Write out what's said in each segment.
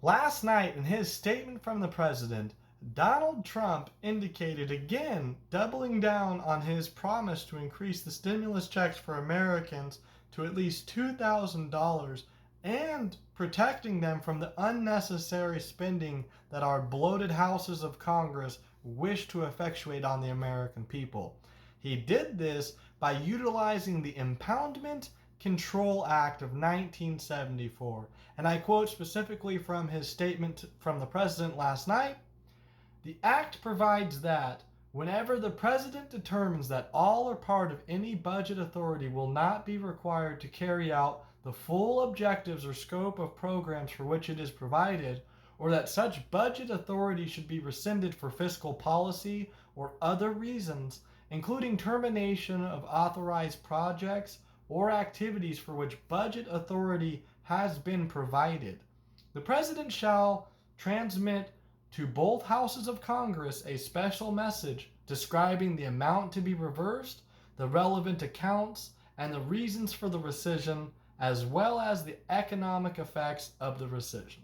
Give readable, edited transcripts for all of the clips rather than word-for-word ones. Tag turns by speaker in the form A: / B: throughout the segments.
A: Last night, in his statement from the president, Donald Trump indicated again, doubling down on his promise to increase the stimulus checks for Americans to at least $2,000 and protecting them from the unnecessary spending that our bloated houses of Congress wish to effectuate on the American people. He did this by utilizing the Impoundment Control Act of 1974. And I quote specifically from his statement from the president last night. The act provides that whenever the president determines that all or part of any budget authority will not be required to carry out the full objectives or scope of programs for which it is provided, or that such budget authority should be rescinded for fiscal policy or other reasons, including termination of authorized projects or activities for which budget authority has been provided, the president shall transmit to both houses of Congress a special message describing the amount to be reversed, the relevant accounts, and the reasons for the rescission, as well as the economic effects of the rescission.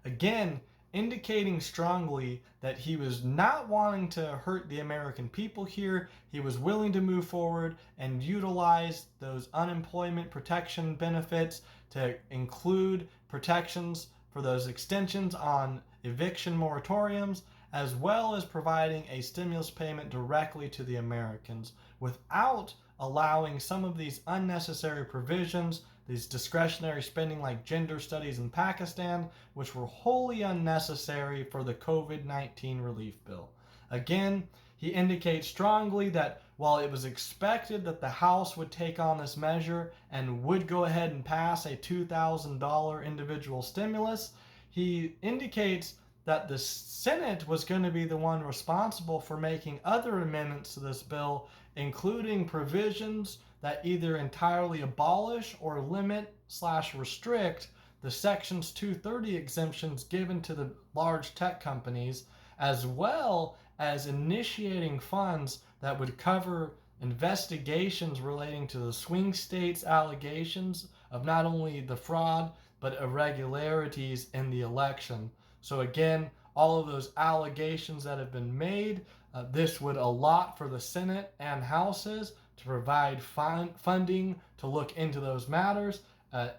A: Again, indicating strongly that he was not wanting to hurt the American people here. He was willing to move forward and utilize those unemployment protection benefits to include protections for those extensions on eviction moratoriums, as well as providing a stimulus payment directly to the Americans without allowing some of these unnecessary provisions, these discretionary spending like gender studies in Pakistan, which were wholly unnecessary for the COVID-19 relief bill. Again, he indicates strongly that while it was expected that the House would take on this measure and would go ahead and pass a $2,000 individual stimulus, he indicates that the Senate was going to be the one responsible for making other amendments to this bill, including provisions that either entirely abolish or limit/restrict the Sections 230 exemptions given to the large tech companies, as well as initiating funds that would cover investigations relating to the swing states' allegations of not only the fraud but irregularities in the election. So again, all of those allegations that have been made, this would allot for the Senate and Houses to provide funding to look into those matters.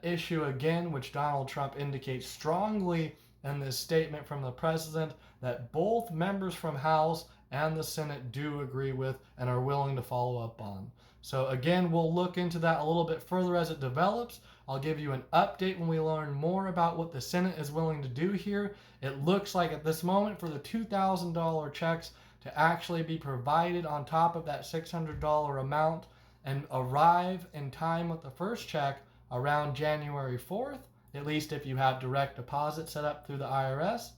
A: Issue again, which Donald Trump indicates strongly in this statement from the president that both members from House and the Senate do agree with and are willing to follow up on. So again, we'll look into that a little bit further as it develops. I'll give you an update when we learn more about what the Senate is willing to do here. It looks like at this moment for the $2,000 checks to actually be provided on top of that $600 amount and arrive in time with the first check around January 4th, at least if you have direct deposit set up through the IRS.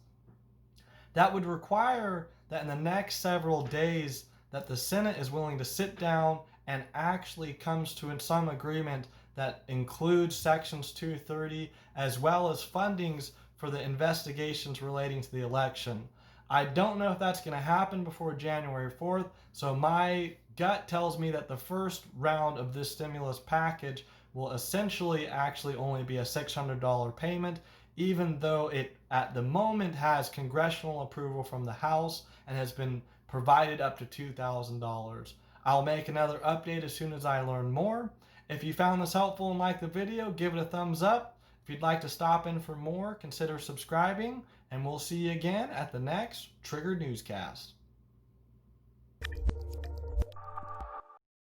A: That would require that in the next several days that the Senate is willing to sit down and actually comes to some agreement that includes Sections 230 as well as fundings for the investigations relating to the election. I don't know if that's going to happen before January 4th, so my gut tells me that the first round of this stimulus package will essentially actually only be a $600 payment, even though it at the moment has congressional approval from the House and has been provided up to $2,000. I'll make another update as soon as I learn more. If you found this helpful and liked the video, give it a thumbs up. If you'd like to stop in for more, consider subscribing, and we'll see you again at the next Triggered Newscast.